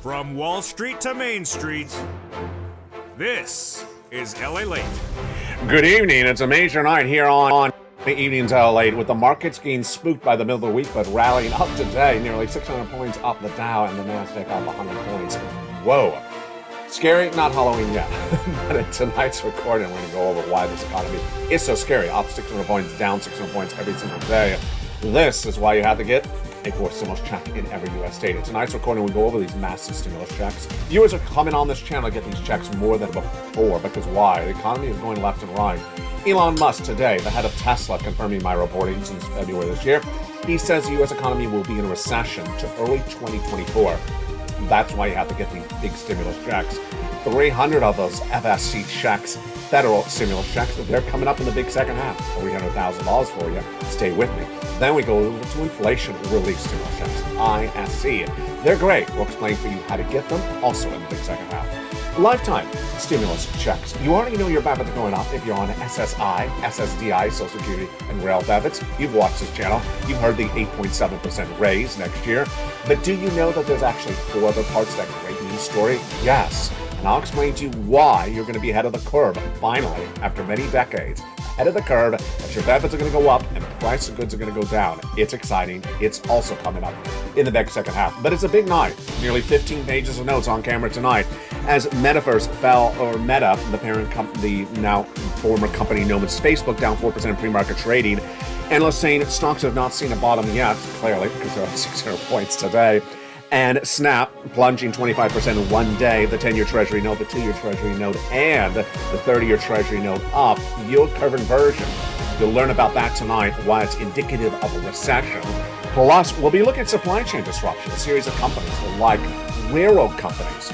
From Wall Street to Main Street, this is LA Late. Good evening. It's a major night here on the evenings LA Late, with the markets getting spooked by the middle of the week, but rallying up today, nearly 600 points up the Dow and the Nasdaq up 100 points. Whoa. Scary? Not Halloween yet. But in tonight's recording, we're going to go over why this economy is so scary. Up 600 points, down 600 points every single day. This is why you have to get a forced stimulus check in every U.S. state. In tonight's recording, we go over these massive stimulus checks. Viewers are coming on this channel to get these checks more than before, because why? The economy is going left and right. Elon Musk today, the head of Tesla, confirming my reporting since February this year. He says the U.S. economy will be in a recession to early 2024. That's why you have to get these big stimulus checks. 300 of those FSC checks, federal stimulus checks, they're coming up in the big second half. $300,000 for you. Stay with me. Then we go over to inflation relief stimulus checks, ISC. They're great. We'll explain for you how to get them, also in the big second half. Lifetime stimulus checks. You already know your benefits are going up if you're on SSI, SSDI, Social Security, and rail debits. You've watched this channel. You've heard the 8.7% raise next year. But do you know that there's actually 4 other parts to that great news story? Yes. And I'll explain to you why you're going to be ahead of the curve, finally, after many decades. Ahead of the curve, that your benefits are going to go up and the price of goods are going to go down. It's exciting. It's also coming up in the big second half. But it's a big night. Nearly 15 pages of notes on camera tonight as Metaverse fell, or Meta, the parent company, now former company known as Facebook, down 4% in pre-market trading. Analysts saying stocks have not seen a bottom yet, clearly, because they're up 600 points today. And Snap plunging 25% in one day. The 10-year Treasury note, the 2-year Treasury note, and the 30-year Treasury note up. Yield curve inversion. You'll learn about that tonight, why it's indicative of a recession. Plus, we'll be looking at supply chain disruption. A series of companies like railroad companies.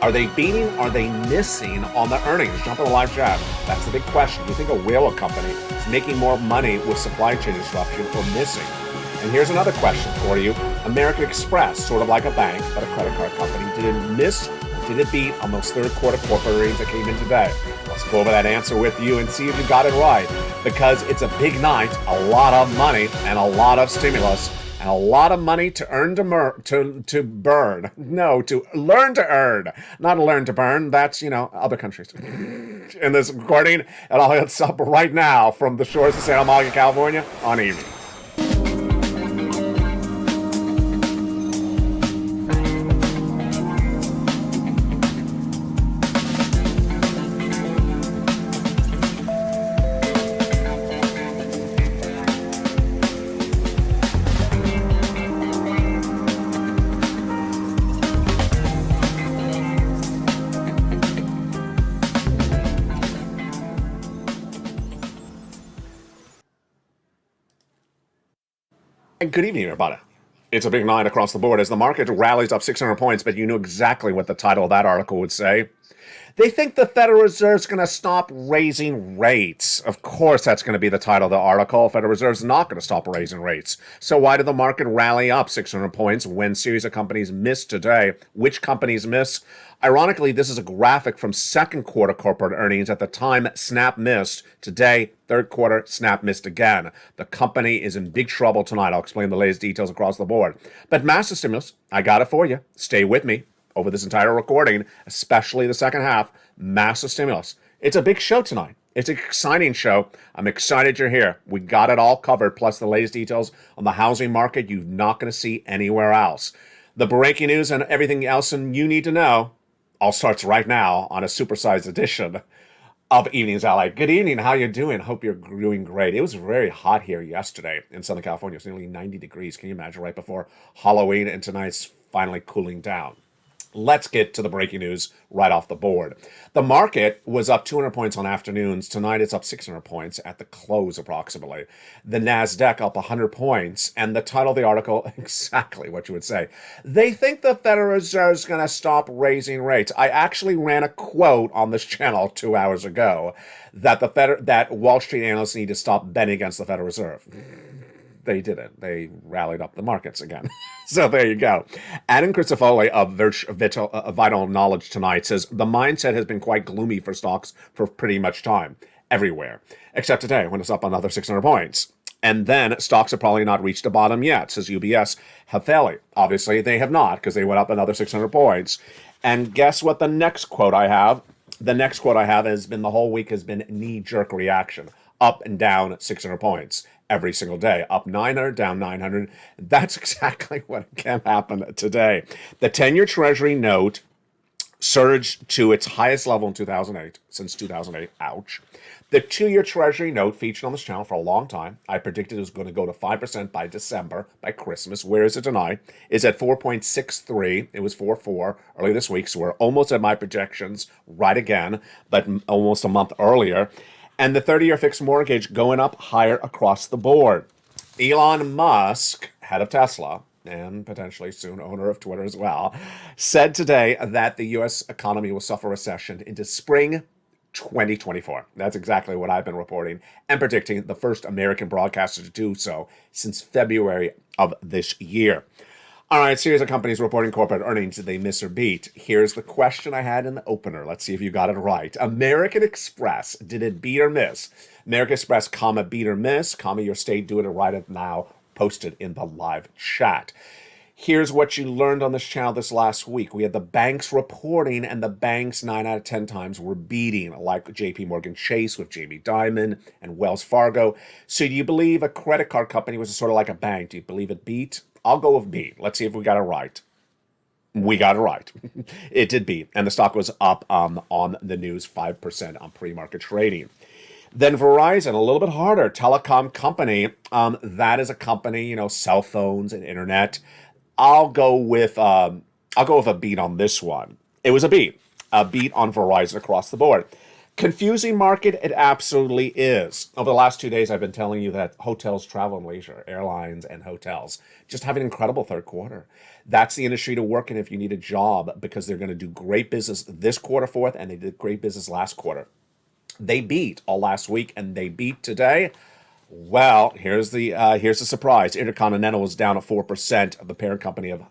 Are they beating? Are they missing on the earnings? Jump on the live chat. That's the big question. Do you think a railroad company is making more money with supply chain disruption or missing? And here's another question for you. American Express, sort of like a bank, but a credit card company, did it miss, did it beat on those third quarter corporate earnings that came in today? Let's go over that answer with you and see if you got it right. Because it's a big night, a lot of money, and a lot of stimulus, and a lot of money to earn to burn. No, to learn to earn. Not learn to burn. That's, other countries. In this recording, and I'll hit up right now from the shores of Santa Monica, California, on evening. Good evening, everybody. It's a big night across the board as the market rallies up 600 points, but you know exactly what the title of that article would say. They think the Federal Reserve's going to stop raising rates. Of course, that's going to be the title of the article. Federal Reserve's not going to stop raising rates. So why did the market rally up 600 points when a series of companies missed today? Which companies missed? Ironically, this is a graphic from second quarter corporate earnings. At the time, Snap missed. Today, third quarter, Snap missed again. The company is in big trouble tonight. I'll explain the latest details across the board. But massive stimulus, I got it for you. Stay with me over this entire recording, especially the second half. Massive stimulus. It's a big show tonight. It's an exciting show. I'm excited you're here. We got it all covered, plus the latest details on the housing market you're not going to see anywhere else. The breaking news and everything else and you need to know all starts right now on a supersized edition of Evenings LA. Good evening. How you doing? Hope you're doing great. It was very hot here yesterday in Southern California. It's nearly 90 degrees. Can you imagine, right before Halloween, and tonight's finally cooling down. Let's get to the breaking news right off the board. The market was up 200 points on afternoons. Tonight it's up 600 points at the close approximately. The Nasdaq up 100 points. And the title of the article, exactly what you would say. They think the Federal Reserve is going to stop raising rates. I actually ran a quote on this channel 2 hours ago that that Wall Street analysts need to stop betting against the Federal Reserve. They didn't. They rallied up the markets again. So there you go. Adam Crisafulli of Vital Knowledge tonight says the mindset has been quite gloomy for stocks for pretty much time, everywhere, except today when it's up another 600 points. And then stocks have probably not reached the bottom yet, says UBS. Hafele. Obviously, they have not because they went up another 600 points. And guess what the next quote I have? The next quote I have has been the whole week has been knee-jerk reaction. Up and down 600 points every single day. Up 900, down 900. That's exactly what can happen today. The 10-year Treasury note surged to its highest level in 2008, since 2008. Ouch. The 2-year Treasury note featured on this channel for a long time. I predicted it was going to go to 5% by December, by Christmas. Where is it tonight? Is at 4.63. It was 4.4 early this week, so we're almost at my projections right again, but almost a month earlier. And the 30-year fixed mortgage going up higher across the board. Elon Musk, head of Tesla, and potentially soon owner of Twitter as well, said today that the U.S. economy will suffer recession into spring 2024. That's exactly what I've been reporting and predicting, the first American broadcaster to do so since February of this year. All right, series of companies reporting corporate earnings. Did they miss or beat? Here's the question I had in the opener. Let's see if you got it right. American Express, did it beat or miss? American Express, comma, beat or miss, comma, your state, do it right now, posted in the live chat. Here's what you learned on this channel this last week. We had the banks reporting, and the banks 9 out of 10 times were beating, like JP Morgan Chase with Jamie Dimon and Wells Fargo. So do you believe a credit card company was sort of like a bank? Do you believe it beat? I'll go with beat. Let's see if we got it right. We got it right. It did beat, and the stock was up on the news 5% on pre-market trading. Then Verizon, a little bit harder, telecom company. That is a company, cell phones and internet. I'll go with a beat on this one. It was a beat on Verizon across the board. Confusing market, it absolutely is. Over the last 2 days, I've been telling you that hotels, travel and leisure, airlines and hotels just have an incredible third quarter. That's the industry to work in if you need a job, because they're going to do great business this quarter forth, and they did great business last quarter. They beat all last week, and they beat today. Well, here's the surprise. Intercontinental was down at 4%. The parent company of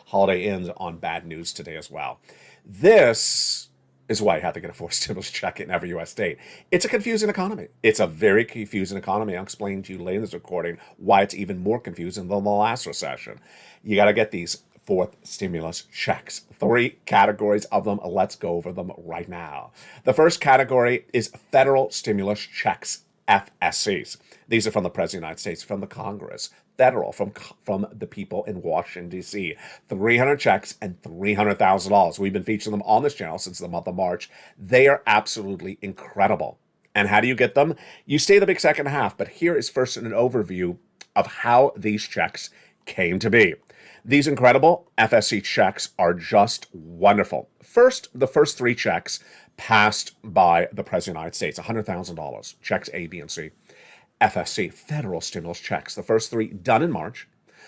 Holiday Inns on bad news today as well. This is why you have to get a forced stimulus check in every U.S. state. It's a confusing economy. It's a very confusing economy. I'll explain to you later in this recording why it's even more confusing than the last recession. You got to get these fourth stimulus checks. 3 categories of them. Let's go over them right now. The first category is federal stimulus checks, FSCs. These are from the President of the United States, from the Congress, federal, from the people in Washington, D.C. 300 checks and $300,000. We've been featuring them on this channel since the month of March. They are absolutely incredible. And how do you get them? You stay the big second half, but here is first an overview of how these checks came to be. These incredible FSC checks are just wonderful. First, the first 3 checks passed by the President of the United States, $100,000, checks A, B, and C. FSC, federal stimulus checks. The first 3 done in March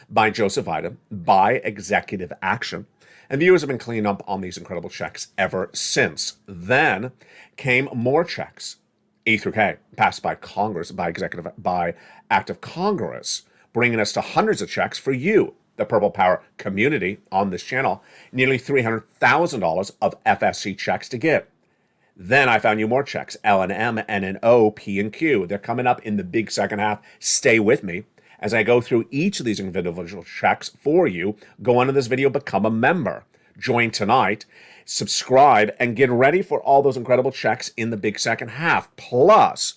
by Joseph Biden, by executive action. And viewers have been cleaning up on these incredible checks ever since. Then came more checks, E through K, passed by Congress, by act of Congress, bringing us to hundreds of checks for you, the Purple Power community on this channel, nearly $300,000 of FSC checks to get. Then I found you more checks, L and M, N and O, P and Q. They're coming up in the big second half. Stay with me as I go through each of these individual checks for you. Go on to this video, become a member. Join tonight, subscribe, and get ready for all those incredible checks in the big second half. Plus,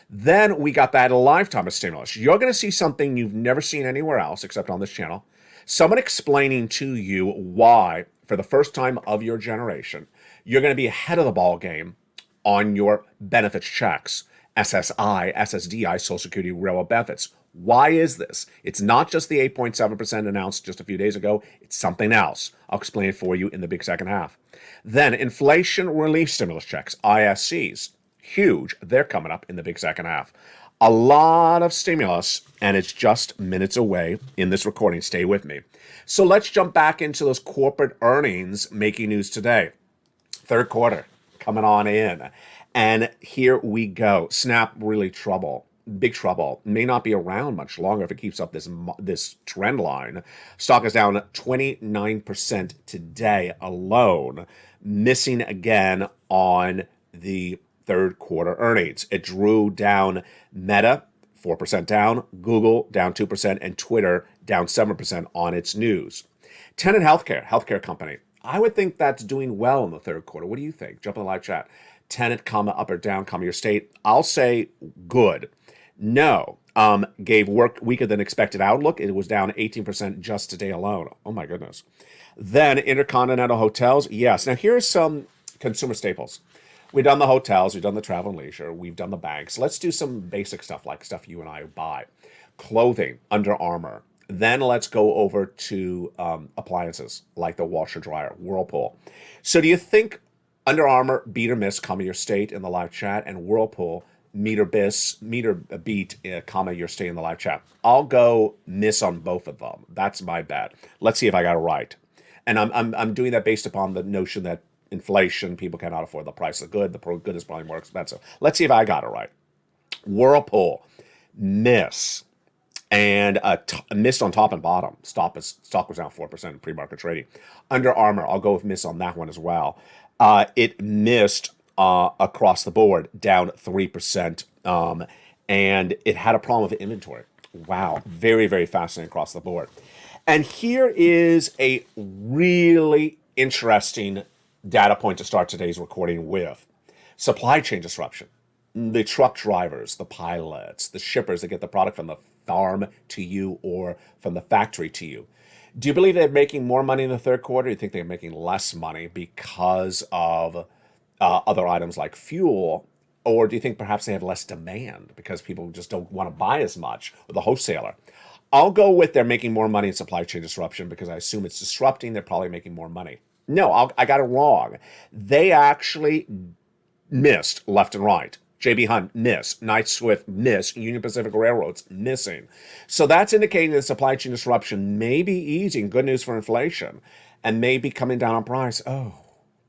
then we got that lifetime of stimulus. You're going to see something you've never seen anywhere else except on this channel. Someone explaining to you why, for the first time of your generation, you're going to be ahead of the ball game on your benefits checks, SSI, SSDI, Social Security Railroad benefits. Why is this? It's not just the 8.7% announced just a few days ago. It's something else. I'll explain it for you in the big second half. Then inflation relief stimulus checks, ISCs, huge. They're coming up in the big second half. A lot of stimulus, and it's just minutes away in this recording. Stay with me. So let's jump back into those corporate earnings making news today. Third quarter coming on in. And here we go. Snap, really trouble. Big trouble. May not be around much longer if it keeps up this trend line. Stock is down 29% today alone, missing again on the third quarter earnings. It drew down Meta, 4% down, Google down 2%, and Twitter down 7% on its news. Tenet healthcare company. I would think that's doing well in the third quarter. What do you think? Jump in the live chat. Tenet, comma, up or down, comma, your state. I'll say good. No. Gave work weaker than expected outlook. It was down 18% just today alone. Oh my goodness. Then Intercontinental Hotels. Yes. Now here's some consumer staples. We've done the hotels, we've done the travel and leisure, we've done the banks. Let's do some basic stuff like stuff you and I buy. Clothing, Under Armour. Then let's go over to appliances like the washer dryer, Whirlpool. So do you think Under Armour beat or miss, comma, your state in the live chat, and Whirlpool meet or beat, comma, your state in the live chat? I'll go miss on both of them. That's my bet. Let's see if I got it right. And I'm doing that based upon the notion that inflation, people cannot afford the price of good. The good is probably more expensive. Let's see if I got it right. Whirlpool, miss. And missed on top and bottom. Stock was down 4% in pre-market trading. Under Armour, I'll go with miss on that one as well. It missed across the board, down 3%. And it had a problem with inventory. Wow, very, very fascinating across the board. And here is a really interesting data point to start today's recording with. Supply chain disruption. The truck drivers, the pilots, the shippers that get the product from the farm to you or from the factory to you. Do you believe they're making more money in the third quarter? Do you think they're making less money because of other items like fuel? Or do you think perhaps they have less demand because people just don't want to buy as much with the wholesaler? I'll go with they're making more money in supply chain disruption because I assume it's disrupting. They're probably making more money. No, I got it wrong. They actually missed left and right. JB Hunt, miss. Knight-Swift, miss. Union Pacific Railroads, missing. So that's indicating that supply chain disruption may be easing. Good news for inflation. And may be coming down on price. Oh,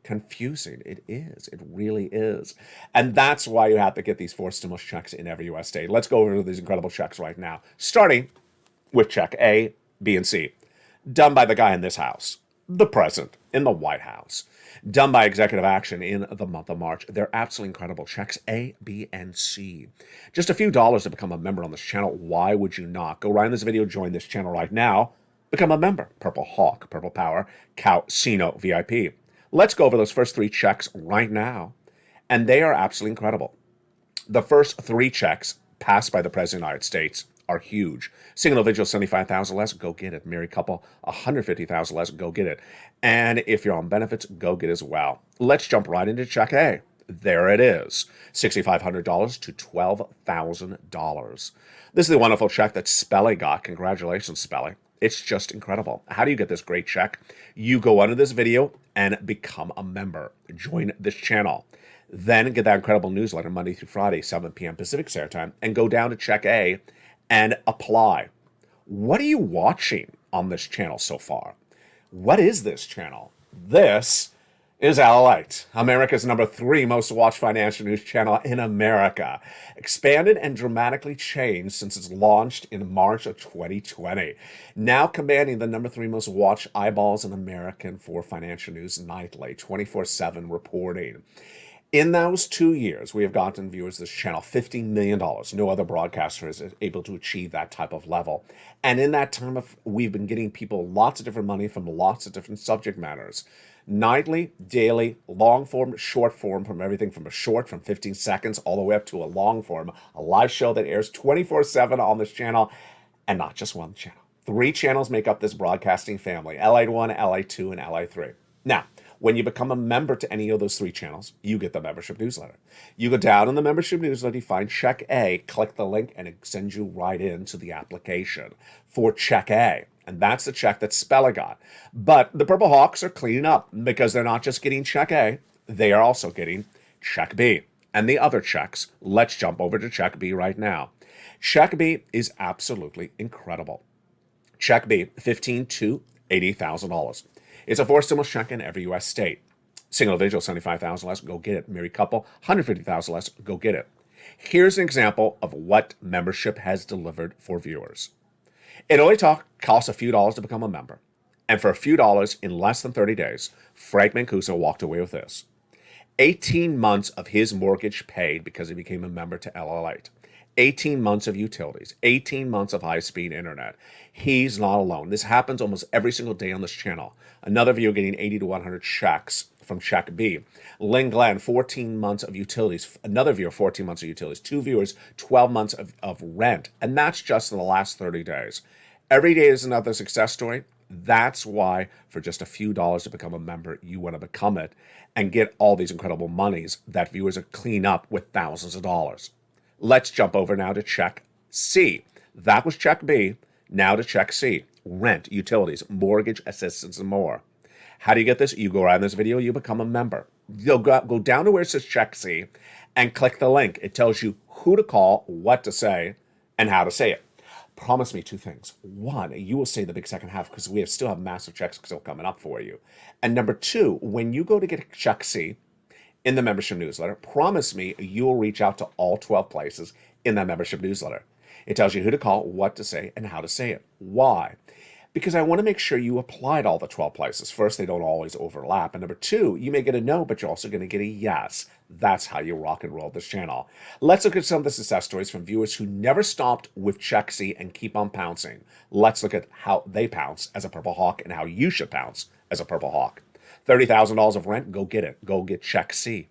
confusing. It is. It really is. And that's why you have to get these 4 stimulus checks in every U.S. state. Let's go over these incredible checks right now. Starting with check A, B, and C. Done by the guy in this house. The president in the White House. Done by executive action in the month of March. They're absolutely incredible. Checks A, B, and C. Just a few dollars to become a member on this channel. Why would you not? Go right in this video, join this channel right now. Become a member. Purple Hawk, Purple Power, Casino VIP. Let's go over those first 3 checks right now. And they are absolutely incredible. The first 3 checks passed by the President of the United States are huge. Single individual, 75,000 less, go get it. Married couple, 150,000 less, go get it. And if you're on benefits, go get it as well. Let's jump right into check A. There it is, $6,500 to $12,000. This is the wonderful check that Spelly got. Congratulations, Spelly. It's just incredible. How do you get this great check? You go under this video and become a member. Join this channel. Then get that incredible newsletter Monday through Friday, 7 p.m. Pacific Standard Time, and go down to check A and apply. What are you watching on this channel so far? What is this channel? This is LLite, America's #3 most watched financial news channel in America. Expanded and dramatically changed since its launched in March of 2020. Now commanding the #3 most watched eyeballs in American for financial news nightly, 24/7 reporting. In those 2 years, we have gotten viewers to this channel $50 million. No other broadcaster is able to achieve that type of level. And in that time, we've been getting people lots of different money from lots of different subject matters. Nightly, daily, long form, short form, from everything from a short from 15 seconds all the way up to a long form, a live show that airs 24/7 on this channel, and not just one channel. 3 channels make up this broadcasting family, LA1, LA2, and LA3. Now, when you become a member to any of those 3 channels, you get the membership newsletter. You go down in the membership newsletter, you find Check A, click the link, and it sends you right into the application for Check A. And that's the check that Spella got. But the Purple Hawks are cleaning up because they're not just getting Check A, they are also getting Check B. And the other checks, let's jump over to Check B right now. Check B is absolutely incredible. Check B, $15,000 to $80,000. It's a 4 stimulus check in every U.S. state. Single individual, 75,000 less, go get it. Married couple, 150,000 less, go get it. Here's an example of what membership has delivered for viewers. It only costs a few dollars to become a member. And for a few dollars in less than 30 days, Frank Mancuso walked away with this. 18 months of his mortgage paid because he became a member to LLite. 18 months of utilities, 18 months of high-speed internet. He's not alone. This happens almost every single day on this channel. Another viewer getting 80 to 100 checks from Check B. Lynn Glenn, 14 months of utilities. Another viewer, 14 months of utilities. Two viewers, 12 months of rent. And that's just in the last 30 days. Every day is another success story. That's why for just a few dollars to become a member, you want to become it and get all these incredible monies that viewers are clean up with thousands of dollars. Let's jump over now to Check C. That was Check B. Now to Check C. Rent, utilities, mortgage assistance, and more. How do you get this? You go around this video, you become a member. You'll go down to where it says Check C and click the link. It tells you who to call, what to say, and how to say it. Promise me two things. One, you will say the big second half because we still have massive checks still coming up for you. And number two, when you go to get Check C in the membership newsletter, promise me you'll reach out to all 12 places in that membership newsletter. It tells you who to call, what to say, and how to say it. Why? Because I want to make sure you applied all the 12 places. First, they don't always overlap. And number two, you may get a no, but you're also going to get a yes. That's how you rock and roll this channel. Let's look at some of the success stories from viewers who never stopped with Check C and keep on pouncing. Let's look at how they pounce as a Purple Hawk and how you should pounce as a Purple Hawk. $30,000 of rent, go get it. Go get Check C.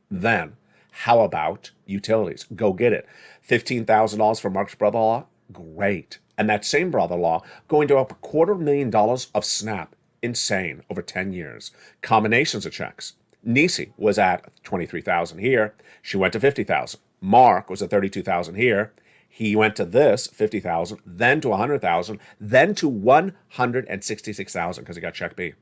Then, how about utilities? Go get it. $15,000 for Mark's brother-in-law? Great. And that same brother-in-law going to up $250,000 of SNAP. Insane. Over 10 years. Combinations of checks. Nisi was at $23,000 here. She went to $50,000. Mark was at $32,000 here. He went to this $50,000, then to $100,000, then to $166,000 because he got Check B.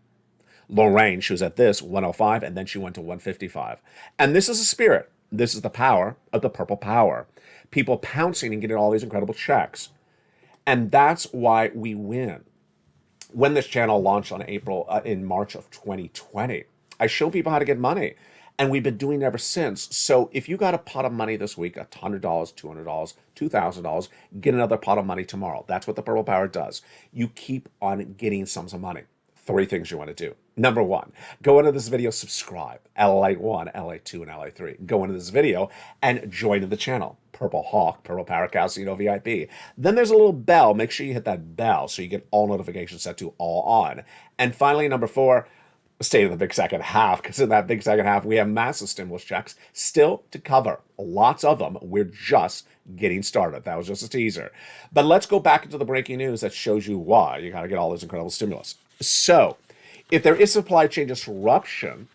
Lorraine, she was at this $105,000, and then she went to $155,000. And this is a spirit. This is the power of the purple power. People pouncing and getting all these incredible checks. And that's why we win. When this channel launched in March of 2020, I showed people how to get money. And we've been doing it ever since. So if you got a pot of money this week, $100, $200, $2,000, get another pot of money tomorrow. That's what the purple power does. You keep on getting sums of money. 3 things you want to do. Number 1, go into this video, subscribe. LA 1, LA 2, and LA 3. Go into this video and join the channel. Purple Hawk, Purple Power Casino VIP. Then there's a little bell. Make sure you hit that bell so you get all notifications set to all on. And finally, number 4, stay in the big second half, because in that big second half, we have massive stimulus checks still to cover. Lots of them. We're just getting started. That was just a teaser. But let's go back into the breaking news that shows you why you got to get all this incredible stimulus. So, if there is supply chain disruption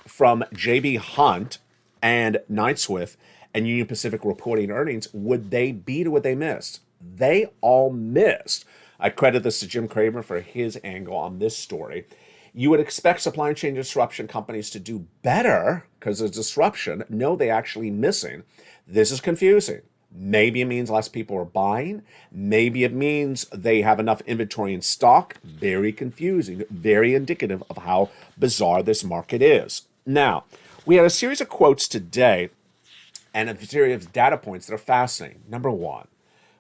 from JB Hunt and Knight-Swift and Union Pacific reporting earnings, would they beat what they missed? They all missed. I credit this to Jim Cramer for his angle on this story. You would expect supply chain disruption companies to do better because of disruption. No, they actually missing. This is confusing. Maybe it means less people are buying. Maybe it means they have enough inventory in stock. Very confusing, very indicative of how bizarre this market is. Now, we had a series of quotes today and a series of data points that are fascinating. Number 1,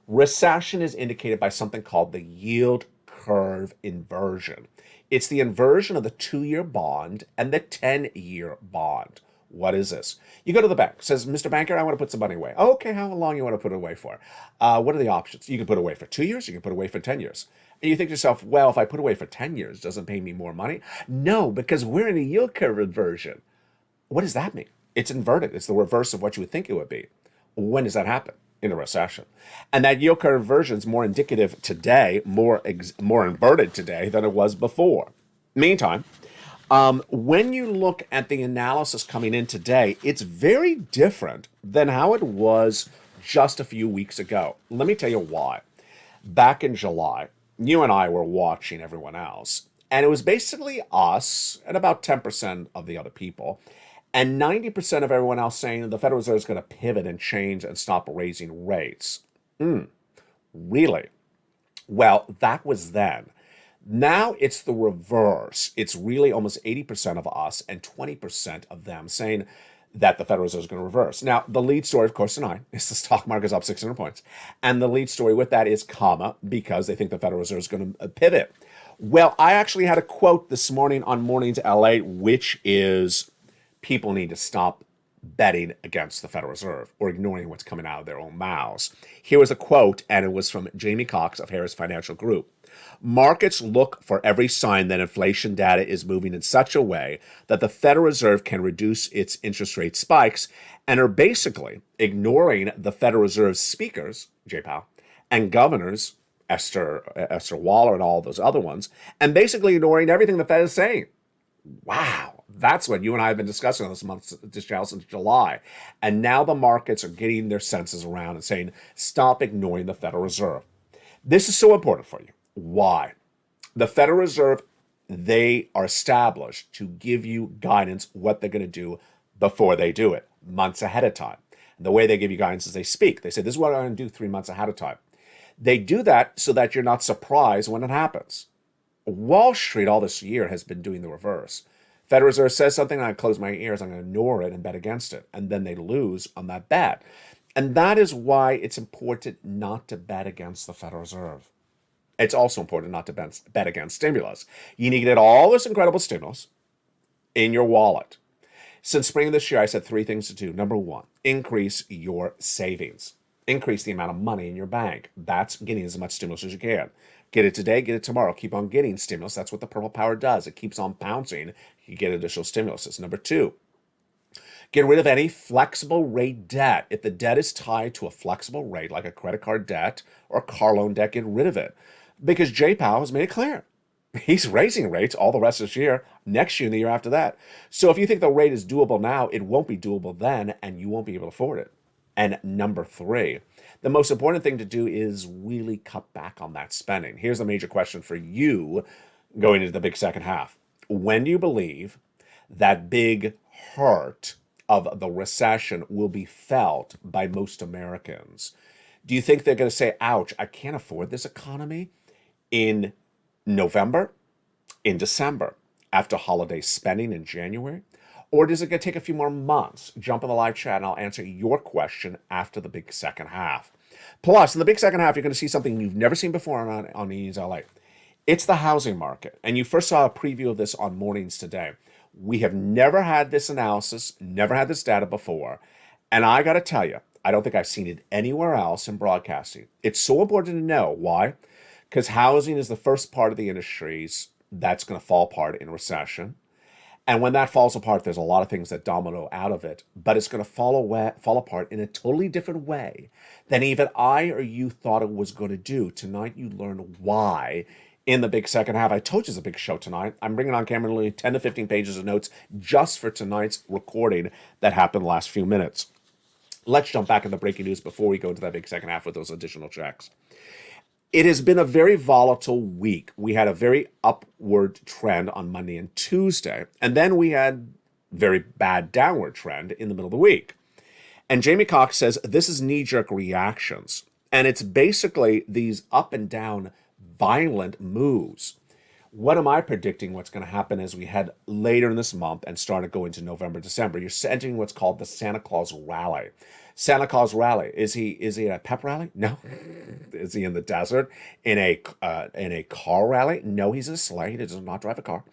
recession is indicated by something called the yield curve inversion. It's the inversion of the 2-year bond and the 10-year bond. What is this? You go to the bank, says, Mr. Banker, I want to put some money away. Okay, how long you want to put it away for? What are the options? You can put away for 2 years, you can put away for 10 years. And you think to yourself, well, if I put away for 10 years, doesn't pay me more money? No, because we're in a yield curve inversion. What does that mean? It's inverted. It's the reverse of what you would think it would be. When does that happen? In a recession. And that yield curve inversion is more indicative today, more inverted today than it was before. Meantime, when you look at the analysis coming in today, it's very different than how it was just a few weeks ago. Let me tell you why. Back in July, you and I were watching everyone else, and it was basically us and about 10% of the other people, and 90% of everyone else saying the Federal Reserve is going to pivot and change and stop raising rates. Really? Well, that was then. Now it's the reverse. It's really almost 80% of us and 20% of them saying that the Federal Reserve is going to reverse. Now, the lead story, of course, tonight is the stock market is up 600 points. And the lead story with that is comma, because they think the Federal Reserve is going to pivot. Well, I actually had a quote this morning on Mornings LA, which is people need to stop betting against the Federal Reserve or ignoring what's coming out of their own mouths. Here was a quote, and it was from Jamie Cox of Harris Financial Group. Markets look for every sign that inflation data is moving in such a way that the Federal Reserve can reduce its interest rate spikes and are basically ignoring the Federal Reserve speakers, Jay Powell, and governors, Esther Waller and all those other ones, and basically ignoring everything the Fed is saying. Wow, that's what you and I have been discussing on this channel since July. And now the markets are getting their senses around and saying, stop ignoring the Federal Reserve. This is so important for you. Why? The Federal Reserve, they are established to give you guidance what they're going to do before they do it, months ahead of time. The way they give you guidance is they speak. They say, this is what I'm going to do 3 months ahead of time. They do that so that you're not surprised when it happens. Wall Street all this year has been doing the reverse. Federal Reserve says something, and I close my ears, I'm going to ignore it and bet against it. And then they lose on that bet. And that is why it's important not to bet against the Federal Reserve. It's also important not to bet against stimulus. You need to get all this incredible stimulus in your wallet. Since spring of this year, I said 3 things to do. Number 1, increase your savings. Increase the amount of money in your bank. That's getting as much stimulus as you can. Get it today, get it tomorrow. Keep on getting stimulus. That's what the purple power does. It keeps on bouncing. You get additional stimuluses. Number 2, get rid of any flexible rate debt. If the debt is tied to a flexible rate, like a credit card debt or a car loan debt, get rid of it. Because Jay Powell has made it clear. He's raising rates all the rest of this year, next year, and the year after that. So if you think the rate is doable now, it won't be doable then, and you won't be able to afford it. And number 3, the most important thing to do is really cut back on that spending. Here's the major question for you going into the big second half. When do you believe that big hurt of the recession will be felt by most Americans? Do you think they're going to say, ouch, I can't afford this economy in November, in December, after holiday spending in January? Or is it going to take a few more months? Jump in the live chat and I'll answer your question after the big second half. Plus, in the big second half, you're going to see something you've never seen before on Evenings LA. It's the housing market. And you first saw a preview of this on Mornings Today. We have never had this analysis, never had this data before. And I got to tell you, I don't think I've seen it anywhere else in broadcasting. It's so important to know. Why? Because housing is the first part of the industries that's going to fall apart in recession. And when that falls apart, there's a lot of things that domino out of it, but it's going to fall apart in a totally different way than even I or you thought it was going to do. Tonight, you learn why in the big second half. I told you it's a big show tonight. I'm bringing on camera literally 10 to 15 pages of notes just for tonight's recording that happened the last few minutes. Let's jump back in the breaking news before we go into that big second half with those additional checks. It has been a very volatile week. We had a very upward trend on Monday and Tuesday, and then we had very bad downward trend in the middle of the week. And Jamie Cox says this is knee-jerk reactions, and it's basically these up and down violent moves. What am I predicting what's going to happen as we head later in this month and start to go into November, December? You're entering what's called the Santa Claus rally. Santa Claus rally. Is he at a pep rally? No. Is he in the desert in a car rally? No, he's in a sleigh. He does not drive a car.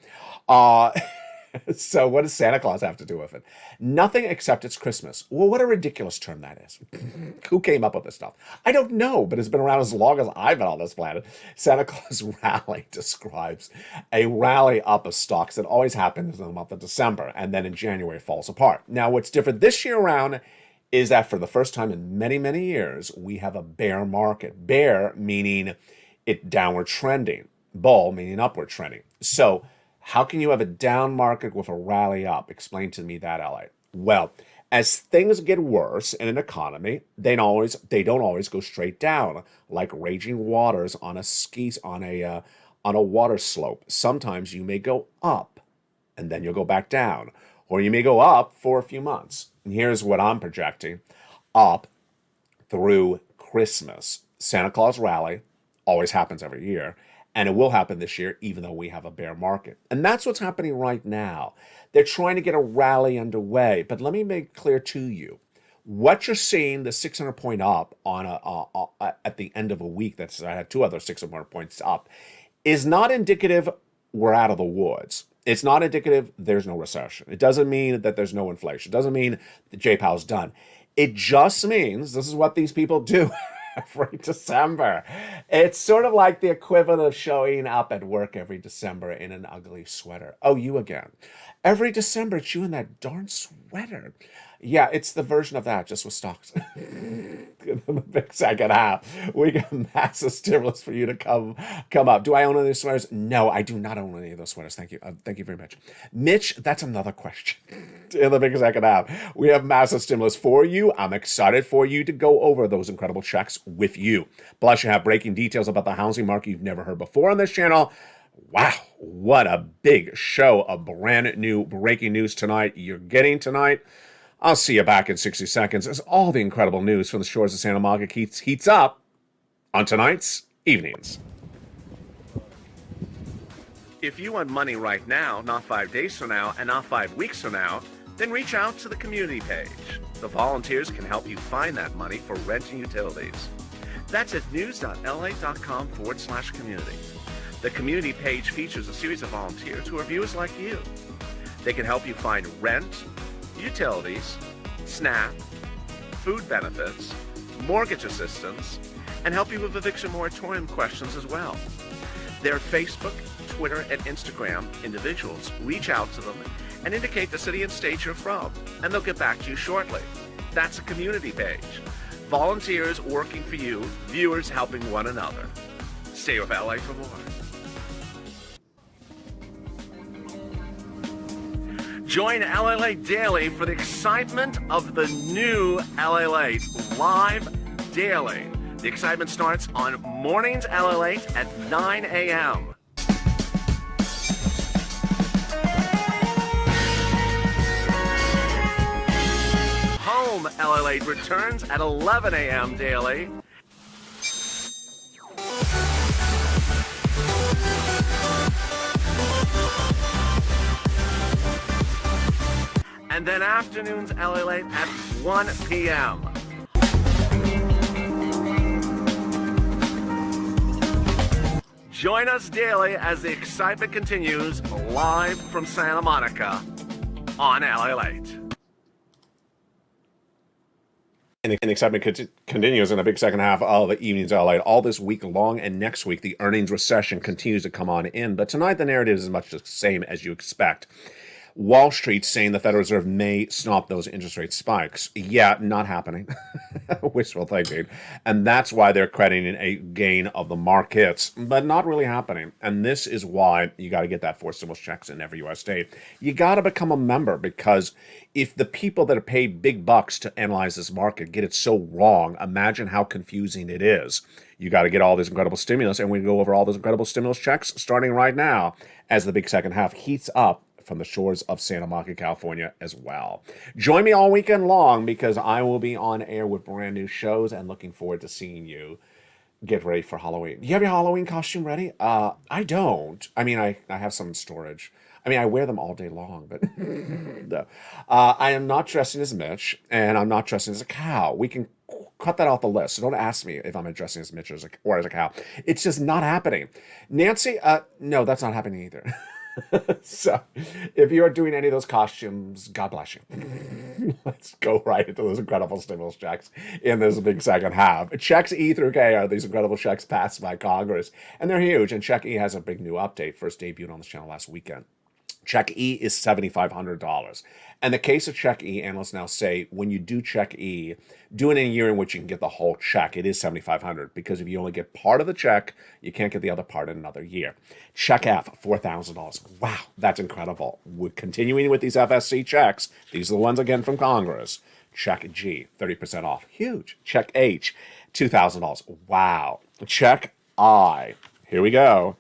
So what does Santa Claus have to do with it? Nothing except it's Christmas. Well, what a ridiculous term that is. Who came up with this stuff? I don't know, but it's been around as long as I've been on this planet. Santa Claus rally describes a rally up of stocks that always happens in the month of December, and then in January it falls apart. Now, what's different this year around is that for the first time in many, many years, we have a bear market. Bear meaning it downward trending. Bull meaning upward trending. So how can you have a down market with a rally up? Explain to me that, LA. Well, as things get worse in an economy, they don't always go straight down like raging waters on a water slope. Sometimes you may go up and then you'll go back down, or you may go up for a few months. And here's what I'm projecting: up through Christmas. Santa Claus rally always happens every year. And it will happen this year, even though we have a bear market. And that's what's happening right now. They're trying to get a rally underway. But let me make clear to you, what you're seeing, the 600-point up at the end of a week, I had 2 other 600 points up, is not indicative we're out of the woods. It's not indicative there's no recession. It doesn't mean that there's no inflation. It doesn't mean that J-Powell's done. It just means this is what these people do every December. It's sort of like the equivalent of showing up at work every December in an ugly sweater. Oh, you again. Every December, it's you in that darn sweater. Yeah, it's the version of that, just with stocks. In the big second half, we got massive stimulus for you to come up. Do I own any of those sweaters? No, I do not own any of those sweaters. Thank you. Thank you very much. Mitch, that's another question. In the big second half, we have massive stimulus for you. I'm excited for you to go over those incredible checks with you. Plus, you have breaking details about the housing market you've never heard before on this channel. Wow, what a big show of brand new breaking news tonight you're getting tonight. I'll see you back in 60 seconds as all the incredible news from the shores of Santa Monica heats up on tonight's Evenings. If you want money right now, not 5 days from now, and not 5 weeks from now, then reach out to the community page. The volunteers can help you find that money for rent and utilities. That's at news.la.com/community. The community page features a series of volunteers who are viewers like you. They can help you find rent, utilities, SNAP, food benefits, mortgage assistance, and help you with eviction moratorium questions as well. Their Facebook, Twitter, and Instagram individuals reach out to them and indicate the city and state you're from, and they'll get back to you shortly. That's a community page. Volunteers working for you, viewers helping one another. Stay with LA for more. Join LA Daily for the excitement of the new LA live daily. The excitement starts on mornings LA at 9 a.m. Home LA returns at 11 a.m. daily. And then afternoons LA at 1 p.m. Join us daily as the excitement continues live from Santa Monica on LA Late. And the excitement continues in the big second half of the Evenings LA all this week long, and next week the earnings recession continues to come on in. But tonight the narrative is much the same as you expect. Wall Street saying the Federal Reserve may stop those interest rate spikes. Yeah, not happening. Wishful thinking. And that's why they're crediting a gain of the markets, but not really happening. And this is why you got to get that 4 stimulus checks in every U.S. state. You got to become a member, because if the people that are paid big bucks to analyze this market get it so wrong, imagine how confusing it is. You got to get all this incredible stimulus, and we go over all those incredible stimulus checks starting right now as the big second half heats up from the shores of Santa Monica, California as well. Join me all weekend long, because I will be on air with brand new shows and looking forward to seeing you. Get ready for Halloween. Do you have your Halloween costume ready? I don't. I mean, I have some in storage. I mean, I wear them all day long, but no. I am not dressing as Mitch, and I'm not dressing as a cow. We can cut that off the list. So don't ask me if I'm dressing as Mitch or as a cow. It's just not happening. Nancy, no, that's not happening either. So, if you are doing any of those costumes, God bless you. Let's go right into those incredible stimulus checks in this big second half. Checks E through K are these incredible checks passed by Congress, and they're huge. And Check E has a big new update, first debuted on this channel last weekend. Check E is $7,500. And the case of Check E, analysts now say, when you do Check E, do it in a year in which you can get the whole check. It is $7,500, because if you only get part of the check, you can't get the other part in another year. Check F, $4,000. Wow, that's incredible. We're continuing with these FSC checks. These are the ones, again, from Congress. Check G, 30% off. Huge. Check H, $2,000. Wow. Check I, here we go.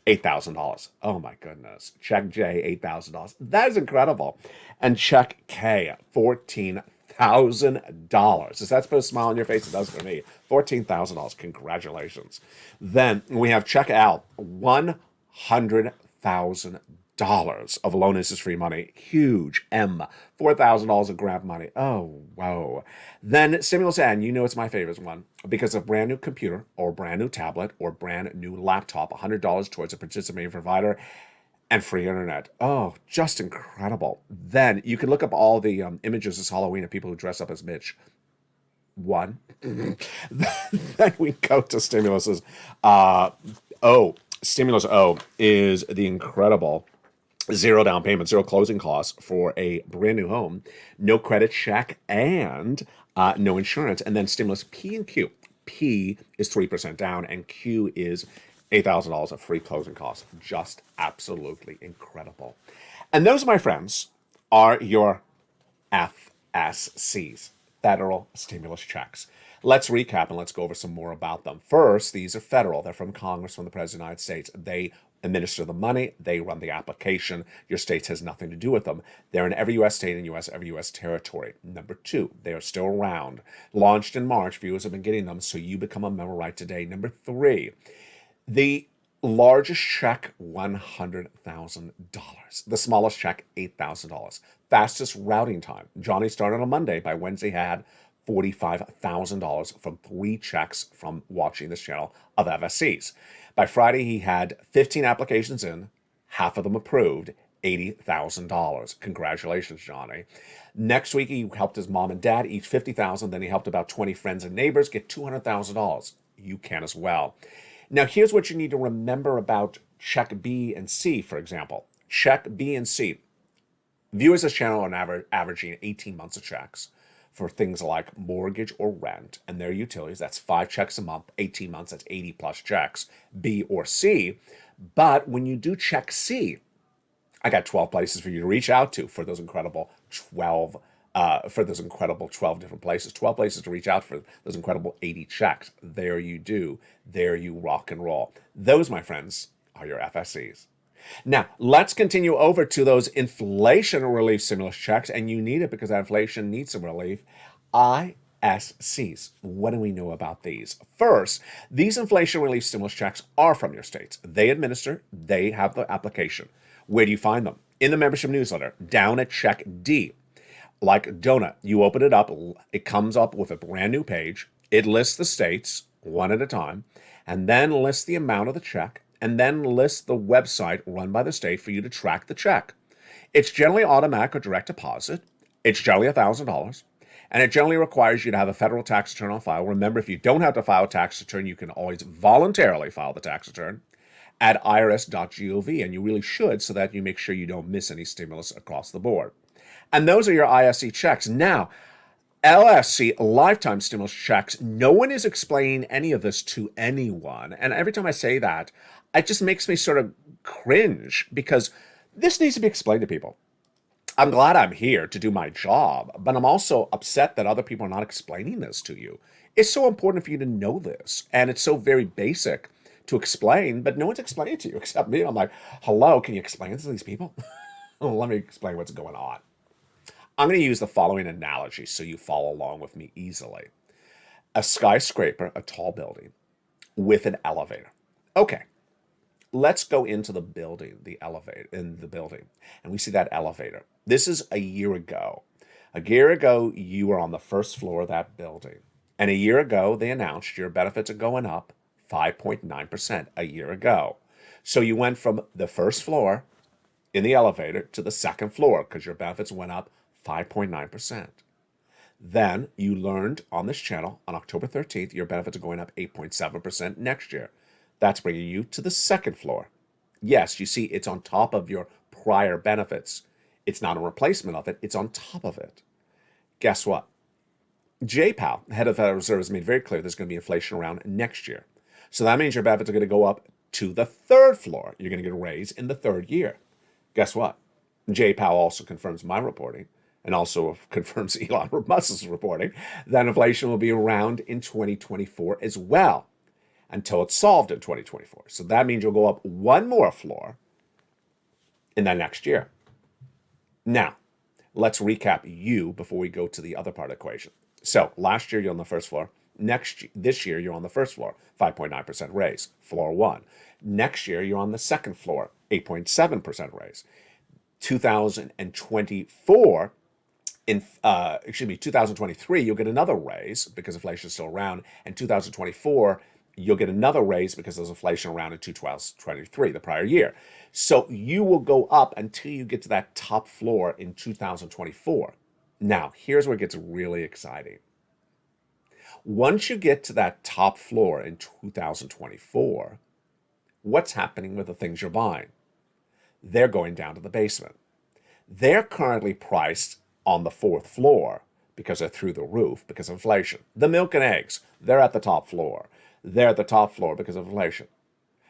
$8,000. Oh my goodness. Check J, $8,000. That is incredible. And check K, $14,000. Does that put a smile on your face? It does for me. $14,000. Congratulations. Then we have check L, $100,000 of loan interest free money. Huge. M, $4,000 of grant money. Oh, wow. Then stimulus N, you know it's my favorite one, because a brand new computer or brand new tablet or brand new laptop, $100 towards a participating provider. and free internet. Oh, just incredible. Then you can look up all the images this Halloween of people who dress up as Mitch. One. Then we go to stimuluses. Stimulus O is the incredible zero down payment, zero closing costs for a brand new home, no credit check, and no insurance. And then stimulus P and Q. P is 3% down, and Q is $8,000 of free closing costs. Just absolutely incredible. And those, my friends, are your FSCs, federal stimulus checks. Let's recap and let's go over some more about them. First, these are federal. They're from Congress, from the President of the United States. They administer the money. They run the application. Your state has nothing to do with them. They're in every U.S. state and every U.S. territory. Number two, they are still around. Launched in March. Viewers have been getting them, so you become a member right today. Number three, the largest check, $100,000. The smallest check, $8,000. Fastest routing time. Johnny started on Monday. By Wednesday, had $45,000 from 3 checks from watching this channel of FSCs. By Friday, he had 15 applications in, half of them approved, $80,000. Congratulations, Johnny. Next week, he helped his mom and dad, each $50,000. Then he helped about 20 friends and neighbors get $200,000. You can as well. Now, here's what you need to remember about Check B and C, for example. Check B and C. Viewers of this channel are averaging 18 months of checks for things like mortgage or rent and their utilities. That's 5 checks a month, 18 months, that's 80 plus checks, B or C. But when you do Check C, I got 12 places for you to reach out to for those incredible 12 different places, 12 places to reach out for those incredible 80 checks. There you do. There you rock and roll. Those, my friends, are your FSCs. Now, let's continue over to those inflation relief stimulus checks, and you need it because inflation needs some relief. ISCs. What do we know about these? First, these inflation relief stimulus checks are from your states. They administer, they have the application. Where do you find them? In the membership newsletter, down at Check D. Like Donut, you open it up, it comes up with a brand new page. It lists the states one at a time, and then lists the amount of the check, and then lists the website run by the state for you to track the check. It's generally automatic or direct deposit. It's generally $1,000, and it generally requires you to have a federal tax return on file. Remember, if you don't have to file a tax return, you can always voluntarily file the tax return at irs.gov, and you really should, so that you make sure you don't miss any stimulus across the board. And those are your ISC checks. Now, LSC, lifetime stimulus checks, no one is explaining any of this to anyone. And every time I say that, it just makes me sort of cringe, because this needs to be explained to people. I'm glad I'm here to do my job, but I'm also upset that other people are not explaining this to you. It's so important for you to know this, and it's so very basic to explain, but no one's explaining it to you except me. I'm like, hello, can you explain this to these people? Let me explain what's going on. I'm going to use the following analogy so you follow along with me easily. A skyscraper, a tall building, with an elevator. Okay, let's go into the building, the elevator, in the building, and we see that elevator. This is a year ago. A year ago, you were on the first floor of that building. And a year ago, they announced your benefits are going up 5.9% a year ago. So you went from the first floor in the elevator to the second floor because your benefits went up 5.9%. Then you learned on this channel on October 13th, your benefits are going up 8.7% next year. That's bringing you to the second floor. Yes, you see, it's on top of your prior benefits. It's not a replacement of it, it's on top of it. Guess what? Jay Powell, head of the Federal Reserve, has made very clear there's going to be inflation around next year. So that means your benefits are going to go up to the third floor. You're going to get a raise in the third year. Guess what? Jay Powell also confirms my reporting, and also confirms Elon Musk's reporting, that inflation will be around in 2024 as well, until it's solved in 2024. So that means you'll go up one more floor in the next year. Now, let's recap you before we go to the other part of the equation. So last year, you're on the first floor. This year, you're on the first floor, 5.9% raise, floor 1. Next year, you're on the second floor, 8.7% raise. 2024, 2023, you'll get another raise because inflation is still around. And 2024, you'll get another raise because there's inflation around in 2023, the prior year. So you will go up until you get to that top floor in 2024. Now, here's where it gets really exciting. Once you get to that top floor in 2024, what's happening with the things you're buying? They're going down to the basement. They're currently priced on the fourth floor because they're through the roof because of inflation. The milk and eggs, they're at the top floor. They're at the top floor because of inflation.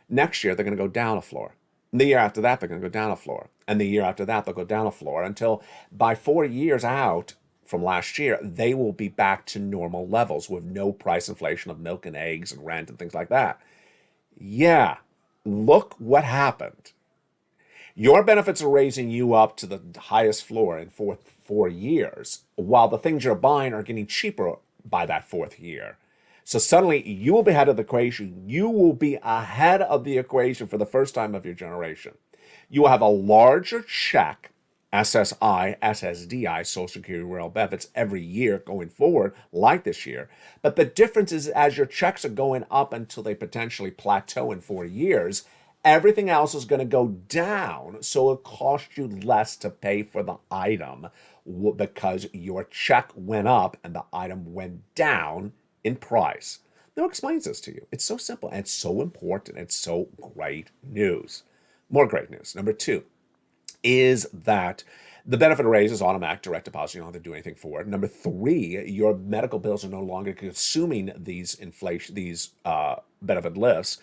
Next year, they're going to go down a floor. The year after that, they're going to go down a floor. And the year after that, they'll go down a floor until by 4 years out from last year, they will be back to normal levels with no price inflation of milk and eggs and rent and things like that. Yeah, look what happened. Your benefits are raising you up to the highest floor in 4 years, while the things you're buying are getting cheaper by that fourth year. So suddenly you will be ahead of the equation. You will be ahead of the equation for the first time of your generation. You will have a larger check, SSI, SSDI, Social Security Rural Benefits, every year going forward, like this year. But the difference is as your checks are going up until they potentially plateau in 4 years, everything else is going to go down, so it costs you less to pay for the item because your check went up and the item went down in price. Now, who explains this to you? It's so simple and it's so important. It's so great news. More great news. Number 2 is that the benefit raise is automatic, direct deposit. You don't have to do anything for it. Number 3, your medical bills are no longer consuming these benefit lifts.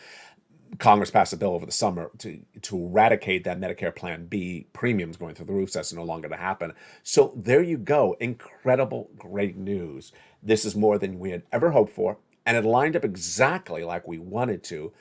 Congress passed a bill over the summer to eradicate that Medicare Plan B premiums going through the roof. So that's no longer to happen. So there you go. Incredible, great news. This is more than we had ever hoped for. And it lined up exactly like we wanted to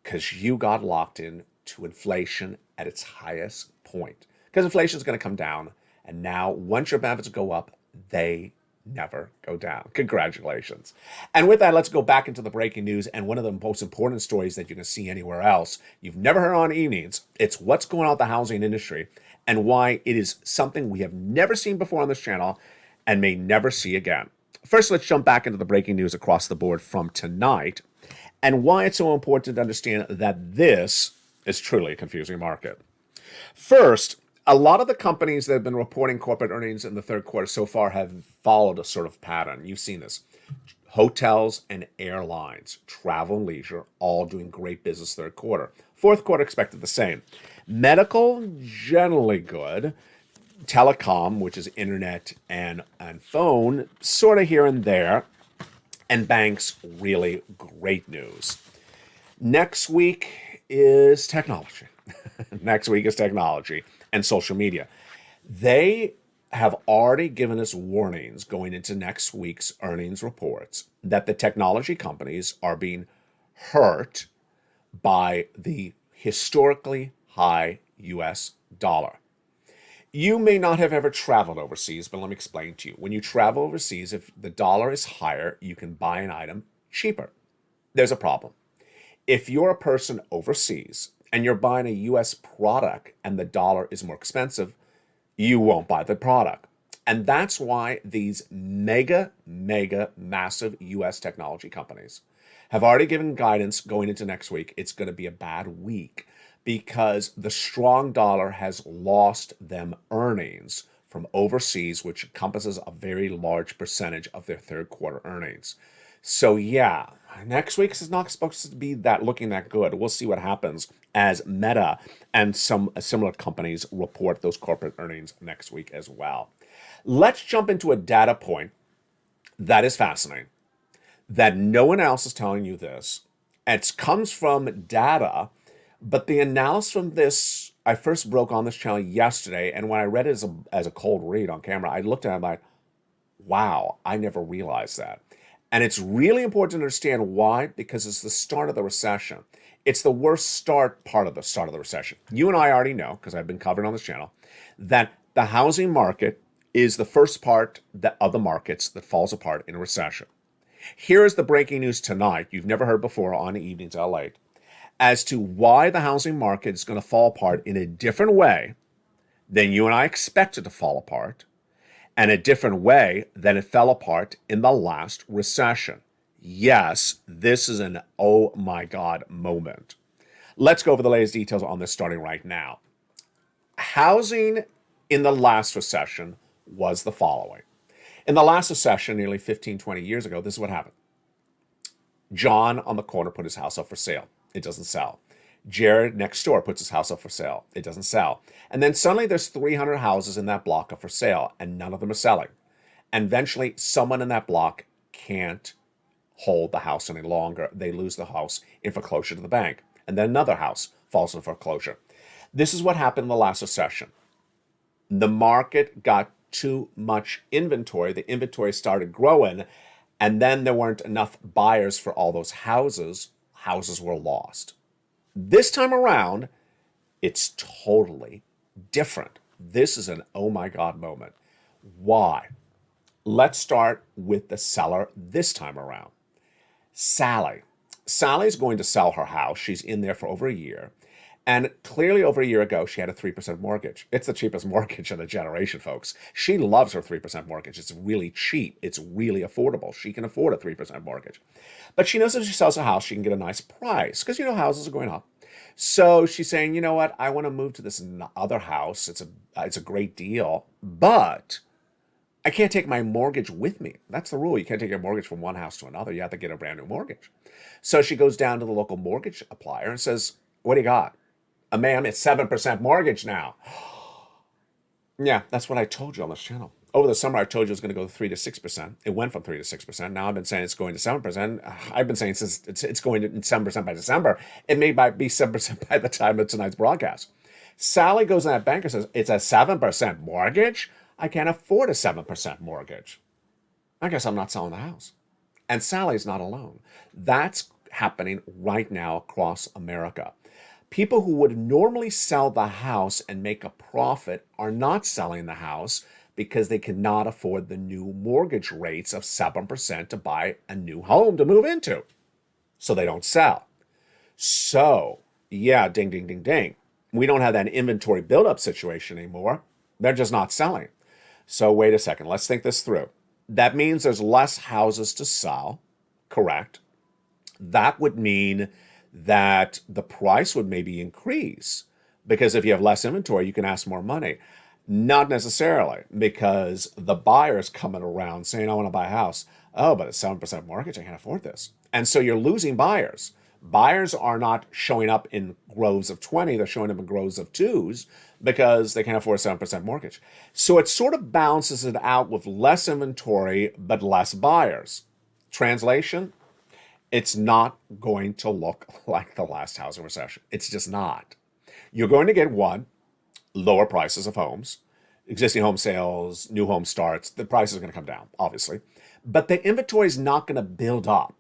because you got locked in to inflation at its highest point. Because inflation is going to come down. And now once your benefits go up, they never go down. Congratulations. And with that, let's go back into the breaking news. And one of the most important stories that you can see anywhere else, you've never heard on evenings, it's what's going on with the housing industry and why it is something we have never seen before on this channel and may never see again. First, let's jump back into the breaking news across the board from tonight and why it's so important to understand that this is truly a confusing market. First, a lot of the companies that have been reporting corporate earnings in the third quarter so far have followed a sort of pattern. You've seen this. Hotels and airlines, travel and leisure, all doing great business third quarter. Fourth quarter expected the same. Medical, generally good. Telecom, which is internet and phone, sort of here and there. And banks, really great news. Next week is technology. Next week is technology and social media. They have already given us warnings going into next week's earnings reports that the technology companies are being hurt by the historically high US dollar. You may not have ever traveled overseas, but let me explain to you. When you travel overseas, if the dollar is higher, you can buy an item cheaper. There's a problem. If you're a person overseas and you're buying a US product and the dollar is more expensive, you won't buy the product. And that's why these mega, massive US technology companies have already given guidance going into next week. It's going to be a bad week because the strong dollar has lost them earnings from overseas, which encompasses a very large percentage of their third quarter earnings. So yeah, next week is not supposed to be looking that good. We'll see what happens as Meta and some similar companies report those corporate earnings next week as well. Let's jump into a data point that is fascinating, that no one else is telling you this. It comes from data, but the analysis from this, I first broke on this channel yesterday, and when I read it as a cold read on camera, I looked at it and I'm like, wow, I never realized that. And it's really important to understand why, because it's the start of the recession. It's the worst part of the start of the recession. You and I already know, because I've been covering on this channel, that the housing market is the first part of the markets that falls apart in a recession. Here is the breaking news tonight, you've never heard before on Evenings LA, as to why the housing market is going to fall apart in a different way than you and I expected to fall apart, and a different way than it fell apart in the last recession. Yes, this is an oh my God moment. Let's go over the latest details on this starting right now. Housing in the last recession was the following. In the last recession, nearly 15, 20 years ago, this is what happened. John on the corner put his house up for sale. It doesn't sell. Jared next door puts his house up for sale. It doesn't sell. And then suddenly there's 300 houses in that block up for sale, and none of them are selling. And eventually, someone in that block can't hold the house any longer. They lose the house in foreclosure to the bank. And then another house falls in foreclosure. This is what happened in the last recession. The market got too much inventory. The inventory started growing, and then there weren't enough buyers for all those houses. Houses were lost. This time around, it's totally different. This is an oh my God moment. Why? Let's start with the seller this time around. Sally. Sally's going to sell her house. She's in there for over a year. And clearly over a year ago, she had a 3% mortgage. It's the cheapest mortgage in a generation, folks. She loves her 3% mortgage. It's really cheap. It's really affordable. She can afford a 3% mortgage. But she knows if she sells a house, she can get a nice price because, houses are going up. So she's saying, you know what? I want to move to this other house. It's a great deal, but I can't take my mortgage with me. That's the rule. You can't take your mortgage from one house to another. You have to get a brand new mortgage. So she goes down to the local mortgage applier and says, what do you got? Ma'am, it's 7% mortgage now. Yeah, that's what I told you on this channel. Over the summer, I told you it was going to go to 3 to 6%. It went from 3 to 6%. Now I've been saying it's going to 7%. I've been saying since it's going to 7% by December. It may be 7% by the time of tonight's broadcast. Sally goes to that banker and says, it's a 7% mortgage? I can't afford a 7% mortgage. I guess I'm not selling the house. And Sally's not alone. That's happening right now across America. People who would normally sell the house and make a profit are not selling the house because they cannot afford the new mortgage rates of 7% to buy a new home to move into. So they don't sell. So, yeah, ding, ding, ding, ding. We don't have that inventory buildup situation anymore. They're just not selling. So wait a second. Let's think this through. That means there's less houses to sell, correct? That would mean that the price would maybe increase because if you have less inventory, you can ask more money. Not necessarily, because the buyer's coming around saying, I want to buy a house. Oh, but it's 7% mortgage. I can't afford this. And so you're losing buyers. Buyers are not showing up in groves of 20. They're showing up in groves of 2s because they can't afford a 7% mortgage. So it sort of balances it out with less inventory, but less buyers. Translation? It's not going to look like the last housing recession. It's just not. You're going to get one, lower prices of homes, existing home sales, new home starts. The price is going to come down, obviously. But the inventory is not going to build up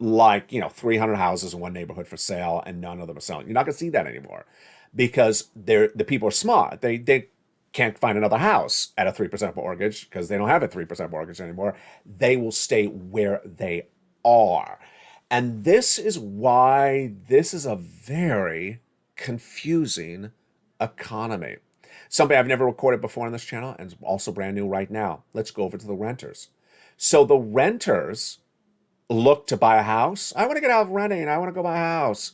like, 300 houses in one neighborhood for sale and none of them are selling. You're not going to see that anymore because the people are smart. They can't find another house at a 3% mortgage because they don't have a 3% mortgage anymore. They will stay where they are. And this is why this is a very confusing economy. Something I've never recorded before on this channel and is also brand new right now. Let's go over to the renters. So the renters look to buy a house. I want to get out of renting. I want to go buy a house.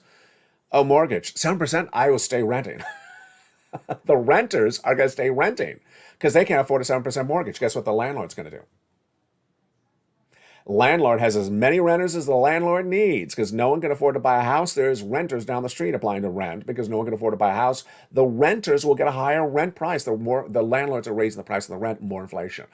Oh, mortgage, 7%, I will stay renting. The renters are going to stay renting because they can't afford a 7% mortgage. Guess what the landlord's going to do? Landlord has as many renters as the landlord needs because no one can afford to buy a house. There's renters down the street applying to rent because no one can afford to buy a house. The renters will get a higher rent price. The landlords are raising the price of the rent, more inflation.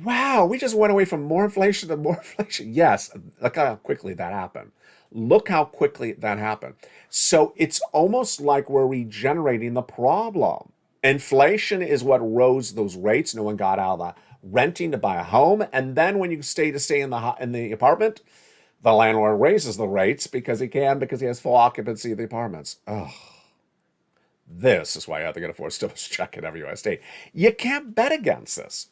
Wow, we just went away from more inflation to more inflation. Yes, look how quickly that happened. Look how quickly that happened. So it's almost like we're regenerating the problem. Inflation is what rose those rates. No one got out of the renting to buy a home, and then when you stay in the apartment, the landlord raises the rates because he has full occupancy of the apartments. Oh, this is why you have to get a forced stimulus check at every USD. You can't bet against this.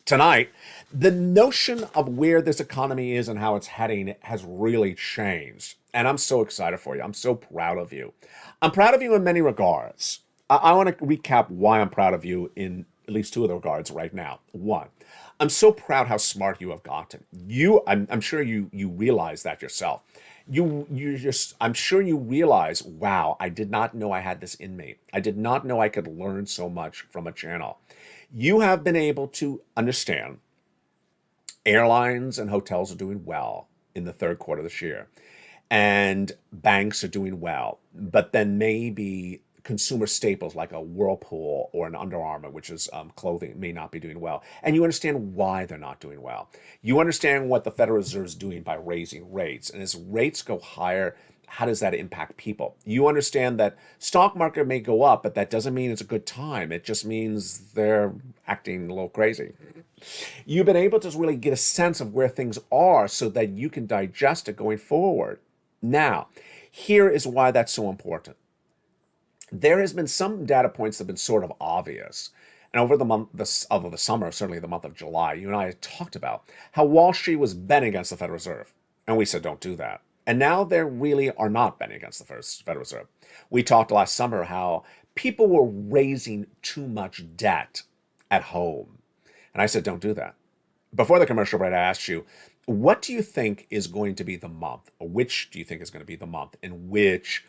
Tonight, the notion of where this economy is and how it's heading has really changed, and I'm so excited for you. I'm so proud of you. I'm proud of you in many regards. I want to recap why I'm proud of you in at least two of the regards right now. One, I'm so proud how smart you have gotten. I'm sure you realize that yourself. I'm sure you realize, wow, I did not know I had this in me. I did not know I could learn so much from a channel. You have been able to understand airlines and hotels are doing well in the third quarter this year, and banks are doing well, but then maybe consumer staples like a Whirlpool or an Under Armour, which is clothing, may not be doing well. And you understand why they're not doing well. You understand what the Federal Reserve is doing by raising rates. And as rates go higher, how does that impact people? You understand that stock market may go up, but that doesn't mean it's a good time. It just means they're acting a little crazy. You've been able to really get a sense of where things are so that you can digest it going forward. Now, here is why that's so important. There has been some data points that have been sort of obvious. And over the summer, certainly the month of July, you and I had talked about how Wall Street was betting against the Federal Reserve. And we said, don't do that. And now they really are not betting against the Federal Reserve. We talked last summer how people were raising too much debt at home. And I said, don't do that. Before the commercial break, I asked you, what do you think is going to be the month, or which do you think is going to be the month in which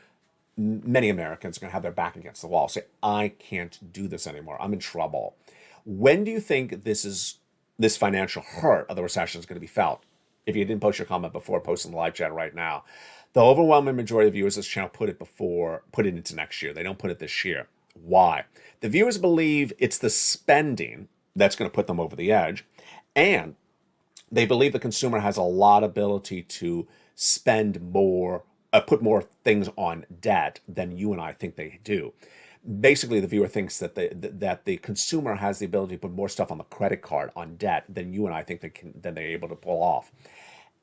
many Americans are going to have their back against the wall, say, I can't do this anymore, I'm in trouble? When do you think this financial hurt of the recession is going to be felt? If you didn't post your comment before, post in the live chat right now. The overwhelming majority of viewers of this channel put it into next year. They don't put it this year. Why? The viewers believe it's the spending that's going to put them over the edge, and they believe the consumer has a lot of ability to spend more, put more things on debt than you and I think they do. Basically, the viewer thinks that the consumer has the ability to put more stuff on the credit card on debt than you and I think they're able to pull off.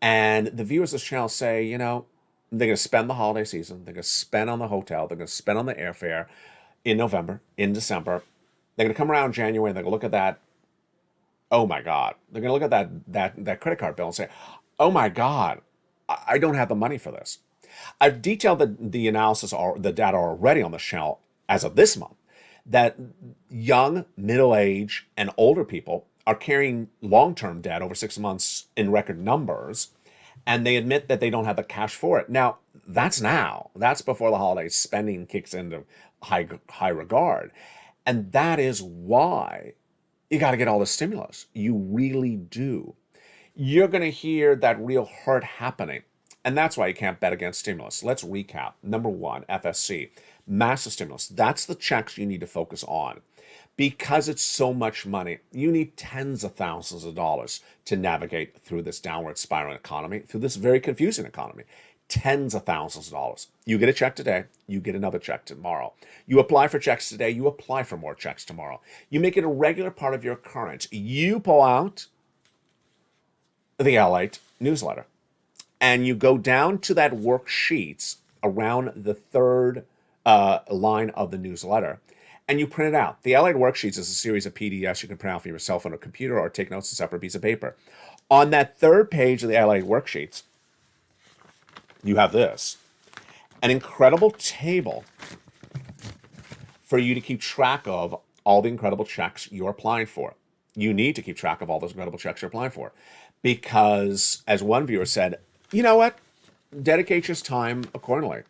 And the viewers of this channel say, they're going to spend the holiday season, they're going to spend on the hotel, they're going to spend on the airfare in November, in December. They're going to come around January and they're going to look at that. Oh my God! They're going to look at that credit card bill and say, "Oh my God, I don't have the money for this." I've detailed the analysis or the data already on the channel as of this month, that young, middle-aged, and older people are carrying long-term debt over 6 months in record numbers, and they admit that they don't have the cash for it. Now, that's before the holidays spending kicks into high regard. And that is why you got to get all the stimulus. You really do. You're going to hear that real hurt happening. And that's why you can't bet against stimulus. Let's recap. Number one, FSC, massive stimulus. That's the checks you need to focus on. Because it's so much money, you need tens of thousands of dollars to navigate through this downward spiral economy, through this very confusing economy. Tens of thousands of dollars. You get a check today, you get another check tomorrow. You apply for checks today, you apply for more checks tomorrow. You make it a regular part of your occurrence. You pull out the LATE newsletter, and you go down to that worksheets around the third line of the newsletter, and you print it out. The LATE worksheets is a series of PDFs you can print out for your cell phone or computer, or take notes on a separate piece of paper. On that third page of the LATE worksheets, you have this, an incredible table for you to keep track of all the incredible checks you're applying for. You need to keep track of all those incredible checks you're applying for, because, as one viewer said, you know what? Dedicate your time accordingly.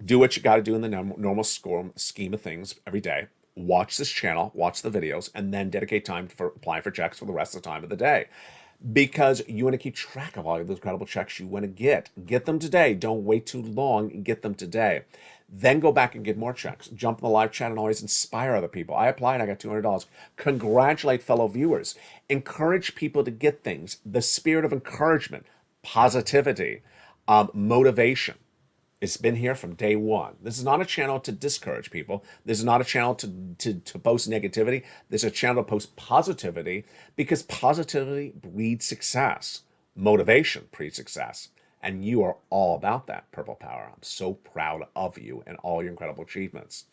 Do what you got to do in the normal scheme of things every day. Watch this channel, watch the videos, and then dedicate time for applying for checks for the rest of the time of the day. Because you want to keep track of all of those incredible checks you want to get. Get them today. Don't wait too long. Get them today. Then go back and get more checks. Jump in the live chat and always inspire other people. I applied, I got $200. Congratulate fellow viewers. Encourage people to get things. The spirit of encouragement, positivity, motivation. It's been here from day one. This is not a channel to discourage people. This is not a channel to post negativity. This is a channel to post positivity, because positivity breeds success. Motivation breeds success. And you are all about that, Purple Power. I'm so proud of you and all your incredible achievements.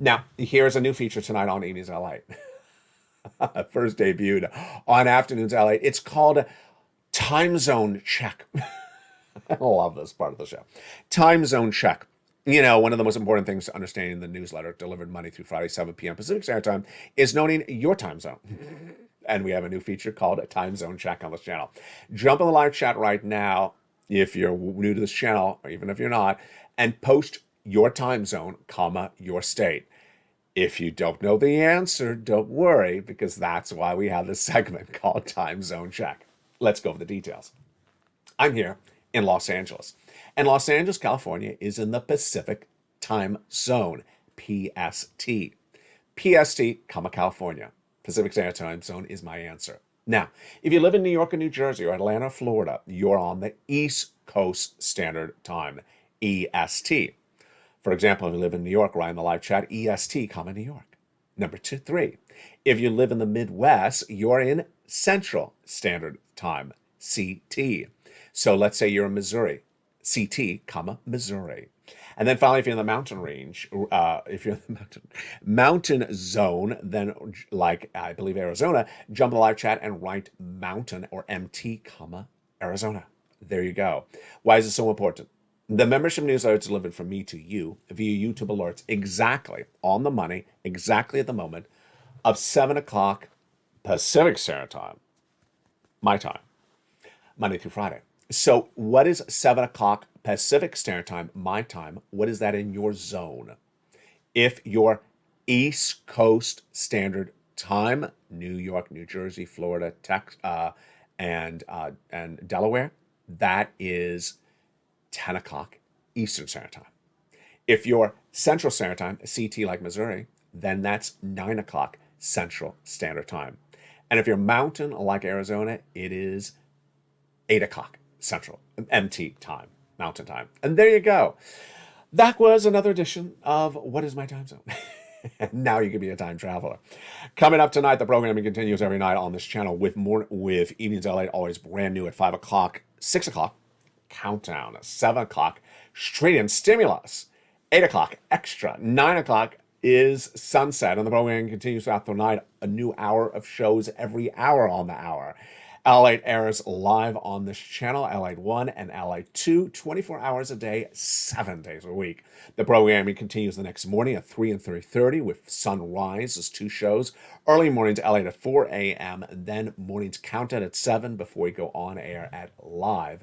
Now, here's a new feature tonight on Evenings LA. First debuted on Afternoons LA. It's called Time Zone Check. I love this part of the show. Time Zone Check. One of the most important things to understanding the newsletter, delivered Monday through Friday, 7 p.m. Pacific Standard Time, is knowing your time zone. And we have a new feature called a time zone check on this channel. Jump in the live chat right now if you're new to this channel, or even if you're not, and post your time zone, comma, your state. If you don't know the answer, don't worry, because that's why we have this segment called Time Zone Check. Let's go over the details. I'm here in Los Angeles, and Los Angeles, California is in the Pacific Time Zone, PST. PST, comma, California. Pacific Standard Time Zone is my answer. Now, if you live in New York or New Jersey or Atlanta, Florida, you're on the East Coast Standard Time, EST. For example, if you live in New York, write in the live chat, EST, comma, New York. Number 3. If you live in the Midwest, you're in Central Standard Time, CT. So let's say you're in Missouri, CT, comma, Missouri. And then finally, if you're in the mountain range, if you're in the mountain zone, then like I believe Arizona, jump in the live chat and write mountain or MT, comma, Arizona. There you go. Why is it so important? The membership newsletter is delivered from me to you via YouTube alerts exactly on the money, exactly at the moment of 7 o'clock Pacific Standard Time, my time, Monday through Friday. So what is 7 o'clock Pacific Standard Time, my time? What is that in your zone? If you're East Coast Standard Time, New York, New Jersey, Florida, Texas, and Delaware, that is 10 o'clock Eastern Standard Time. If you're Central Standard Time, CT like Missouri, then that's 9 o'clock Central Standard Time. And if you're Mountain like Arizona, it is 8 o'clock Central, MT time, Mountain time. And there you go. That was another edition of What is My Time Zone? And now you can be a time traveler. Coming up tonight, the programming continues every night on this channel with Evenings LA, always brand new at 5 o'clock, 6 o'clock, Countdown, 7 o'clock, Straight in Stimulus, 8 o'clock, Extra, 9 o'clock is Sunset, and the programming continues throughout the night, a new hour of shows every hour on the hour. L8 airs live on this channel, L8 1 and L8 2, 24 hours a day, 7 days a week. The programming continues the next morning at 3 and 3:30 with Sunrise as 2 shows. Early mornings, L8 at 4 a.m., then mornings Countdown at 7 before we go on air at live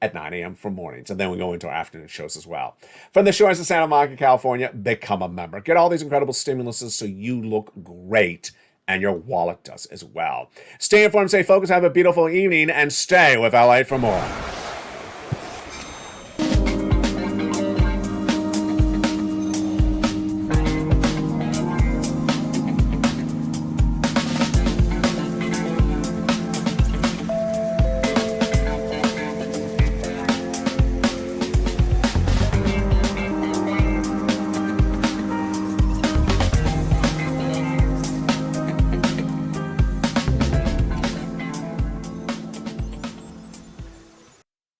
at 9 a.m. for mornings. And then we go into our afternoon shows as well. From the shores of Santa Monica, California, become a member. Get all these incredible stimuluses so you look great and your wallet does as well. Stay informed, stay focused, have a beautiful evening, and stay with L8 for more.